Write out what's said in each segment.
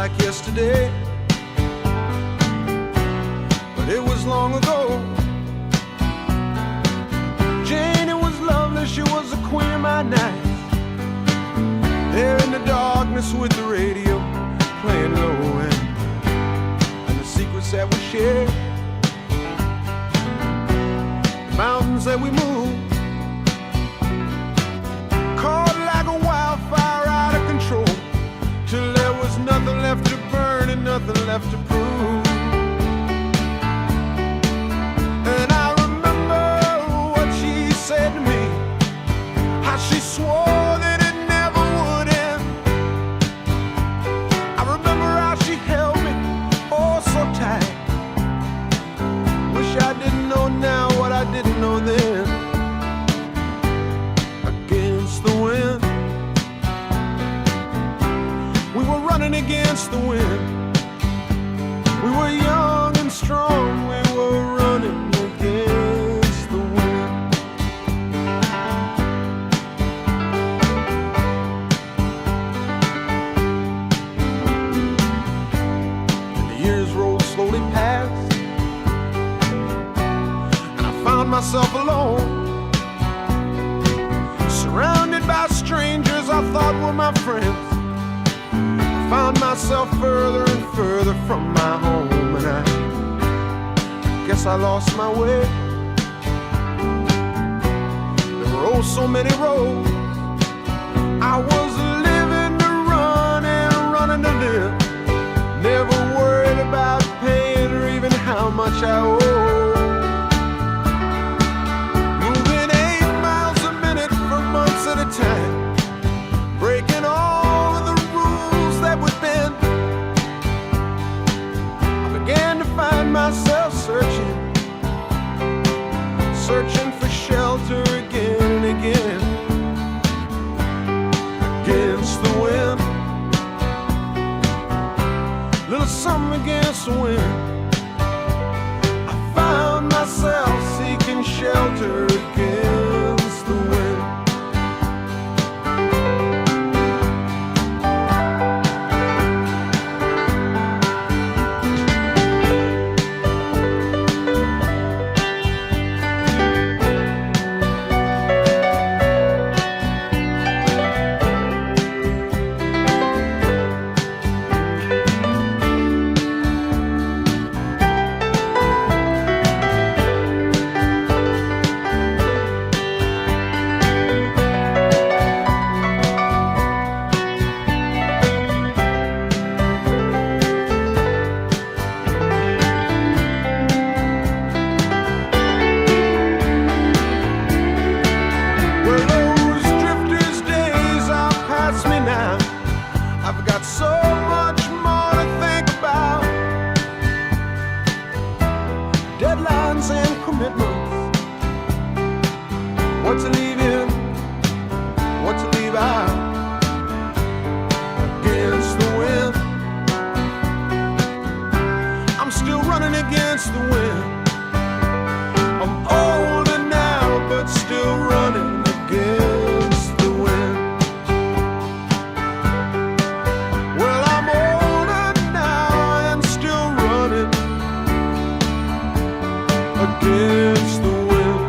like yesterday, but it was long ago. Jane, it was lovely, she was the queen of my night. There in the darkness with the radio playing low end, and the secrets that we shared, the mountains that we moved, caught like a wildfire out of control, till there was nothing left to burn and nothing left to prove. And I remember what she said to me, how she swore that it never would end. I remember how she held me oh so tight. Wish I didn't know now what I didn't know then. Against the wind, we were running against the wind. We were young and strong, we were running against the wind. And the years rolled slowly past, and I found myself alone, surrounded by strangers I thought were my friends. I found myself further and further from my home, and I guess I lost my way. There were oh so many roads. I was living to run and running to live, never worried about paying or even how much I owe. Moving 8 miles a minute for months at a time, breaking all of the rules that would bend. I began to find myself searching for shelter again and again. Against the wind, little something against the wind. I found myself seeking shelter against the wind. I've got so much more to think about. Deadlines and commitments, what to leave in, what to leave out. Against the wind, I'm still running against the wind. I'm older now, but still running against the wind. Against the wind,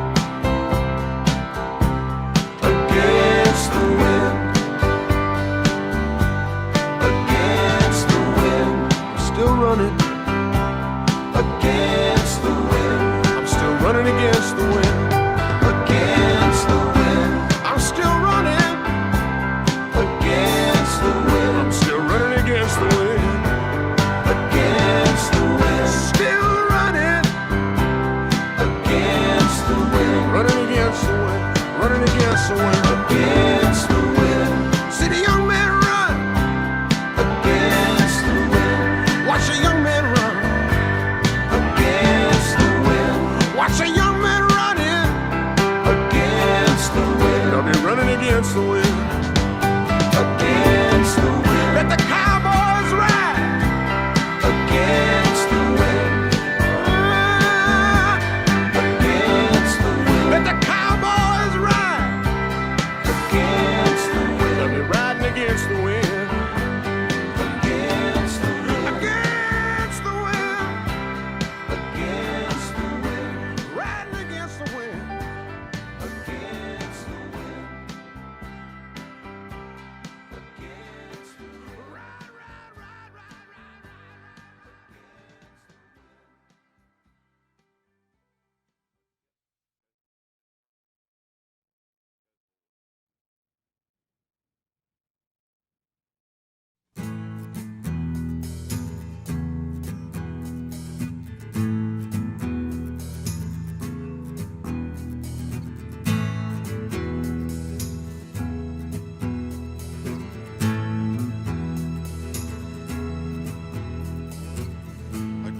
against the wind, against the wind. I'm still running against the wind. I'm still running against the wind. Against the wind, I'm still running against the wind. I'm still running against the wind. Against the wind, still running against the wind, running against the wind, running against the wind, against the wind. See the young man run against the wind. Watch a young man run against the wind. Watch a young man running against the wind. I'll be running against the wind, against the wind. Let the cowboys ride against the wind. Let the cowboys ride against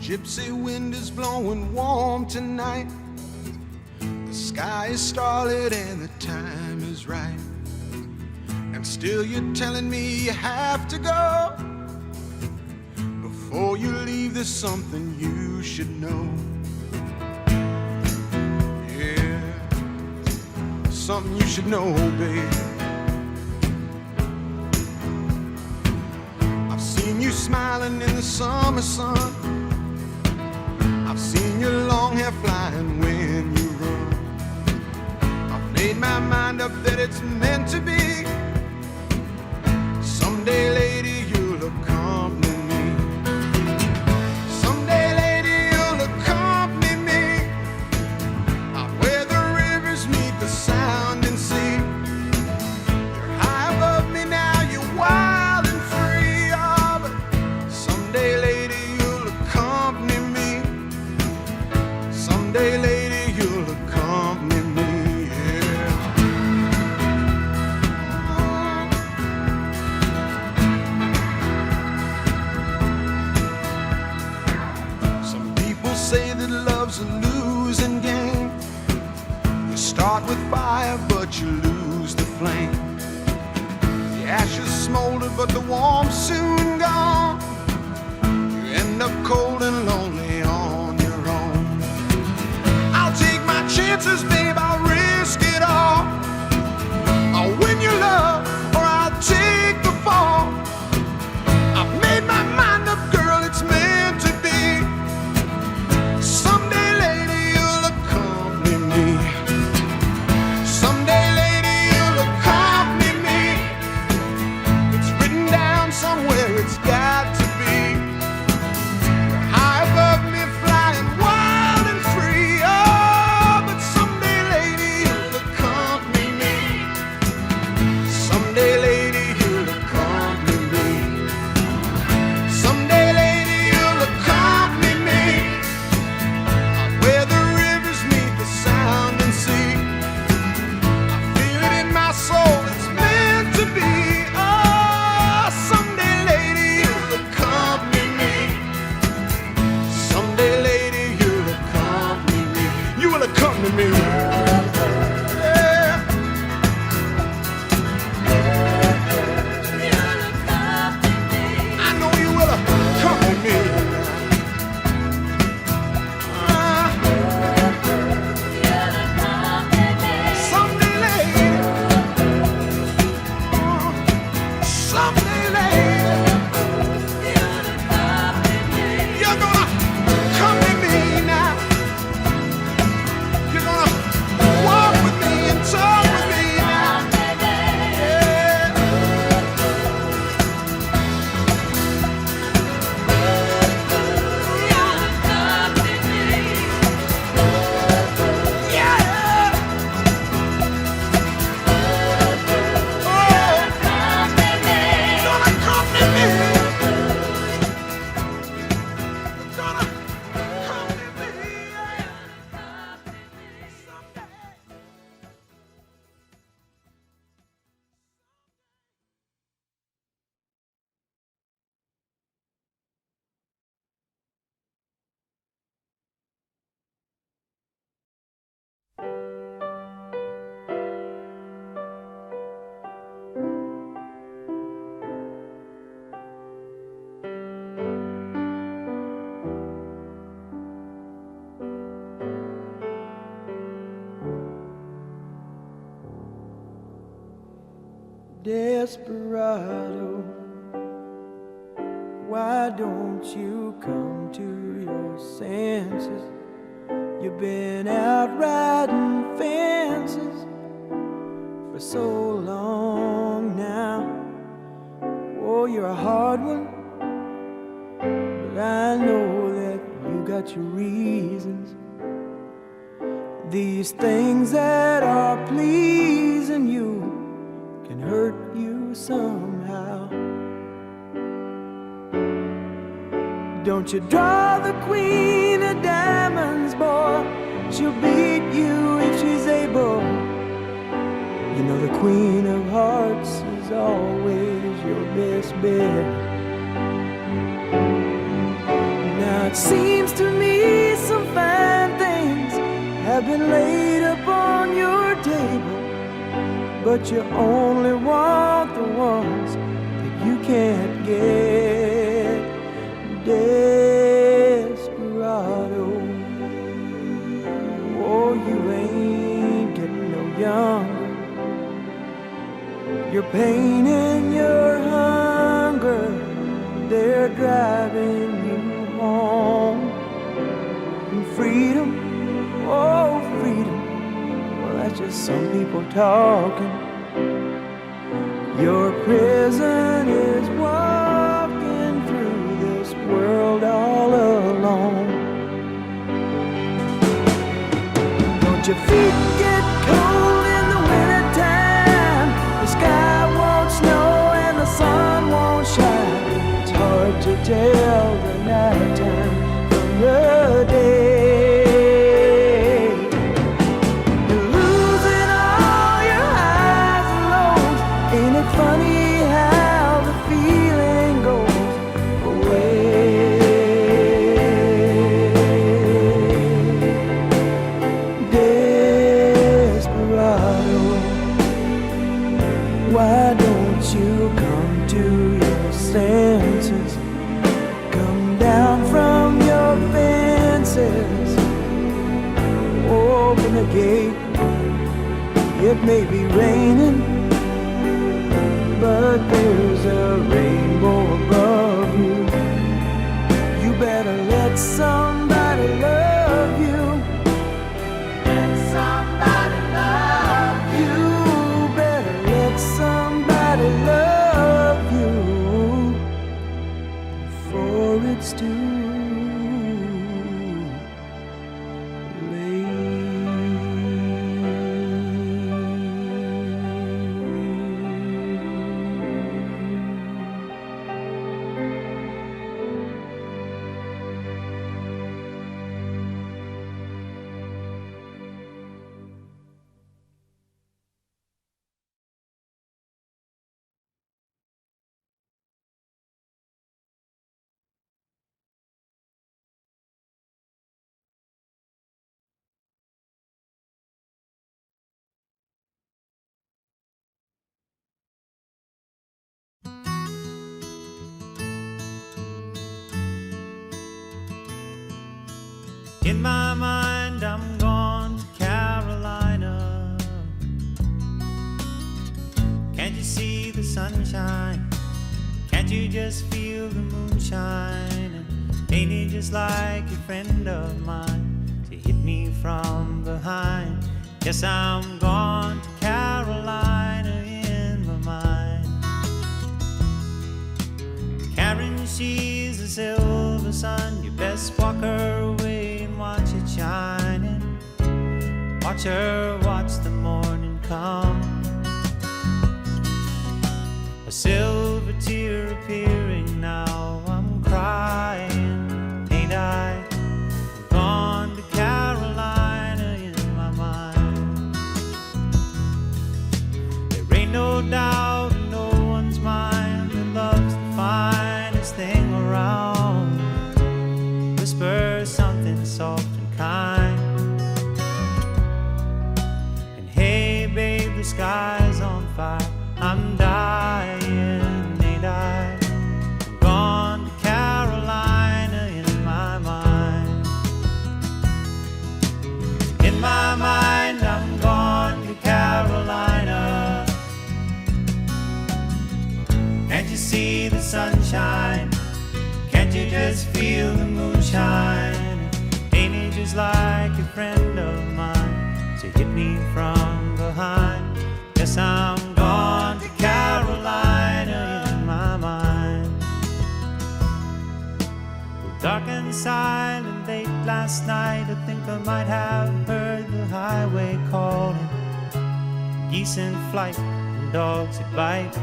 gypsy wind is blowing warm tonight. The sky is starlit and the time is right. And still you're telling me you have to go. Before you leave, there's something you should know. Yeah, something you should know, babe. I've seen you smiling in the summer sun. I've seen your long hair flying when you run. I've made my mind up that it's meant to be. Someday, lady, you'll accompany me. Someday, lady, you'll accompany me out where the rivers meet the sounding sea. You're high above me now, you're wild and free. Oh, but someday, lady, you'll accompany me. Someday, lady, you'll accompany me. Say that love's a losing game. You start with fire, but you lose the flame. The ashes smolder, but the warmth soon gone. You end up cold and lonely on your own. I'll take my chances, babe, I'll risk it all. I'll win your love, or I'll take the fall. I've made my mind up, girl, it's meant to be. Someday, lady, you'll accompany me. Someday, lady, you'll accompany me. It's written down somewhere, it's got to be. You're high above me, flying wild and free. Oh, but someday, lady, you'll accompany me. Someday, lady, you'll accompany me. Someday, lady, you'll accompany me where the rivers meet the sound and sea. I feel it in my soul, it's meant to be. Oh, someday, lady, you'll accompany me. Someday, lady, you'll accompany me. You will accompany me. Yeah. I know you will accompany me. Desperado, why don't you come to your senses? You've been out riding fences for so long now. Oh, you're a hard one, but I know that you got your reasons. These things that are pleasing you can hurt you somehow. Don't you draw the queen of diamonds, boy. She'll beat you if she's able. You know the queen of hearts is always your best bet. Now it seems to me some fine things have been laid upon your table, but you only want the ones that you can't get. Desperado, oh, you ain't getting no younger. Your pain and your hunger, they're driving you home. And freedom, oh freedom, well that's just some people talking. Your prison is walking through this world all alone. Don't your feet get cold in the wintertime? The sky won't snow and the sun won't shine. It's hard to tell the nighttime from the day. You're losing all your highs and lows. Ain't it funny how the feeling goes away? Desperado, why don't you come to your senses? Come down from your fences. Open the gate. It may be raining, but there's a rainbow above you. You better let somebody love you. Let somebody love you. Better let somebody love you before it's too In my mind, I'm gone to Carolina. Can't you see the sunshine? Can't you just feel the moonshine? And ain't it just like a friend of mine to hit me from behind? Yes, I'm gone to Carolina in my mind. Karen, she's the silver sun. You best walk her away and watch it shining. Watch her watch the morning come. A silver tear appearing now. I'm crying, ain't I? I'm gone to Carolina in my mind. There ain't no doubt in no one's mind that love's the finest thing around. Whisper something soft and kind. And hey babe, the sky's on fire. I'm dying, ain't I? I'm gone to Carolina in my mind. In my mind, I'm gone to Carolina. Can't you see the sunshine? Can't you just feel the moonshine? Ain't it just like a friend of mine to hit me from behind? Yes, I'm gone to Carolina in my mind. Well, dark and silent late last night, I think I might have heard the highway calling. Geese in flight and dogs that bite.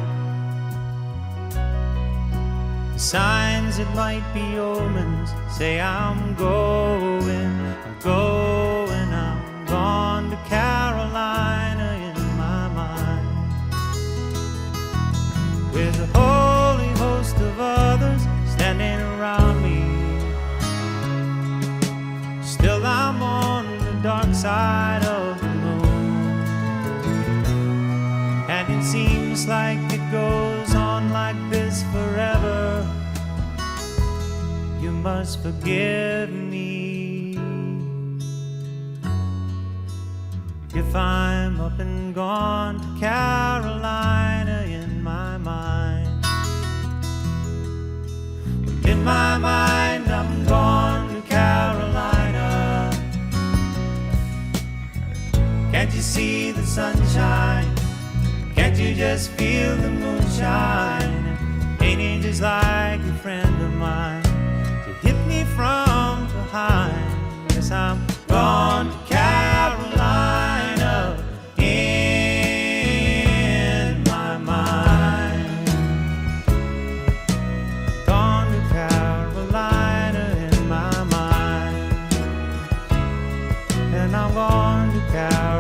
The signs that might be omens say I'm going, I'm going, I'm gone to Carolina in my mind. With a holy host of others standing around me, looks like it goes on like this forever. You must forgive me if I'm up and gone to Carolina in my mind. In my mind, I'm gone to Carolina. Can't you see the sunshine? Can't you just feel the moonshine? Ain't it just like a friend of mine to hit me from behind? Yes, I'm gone to Carolina in my mind. Gone to Carolina in my mind. And I'm gone to Carolina.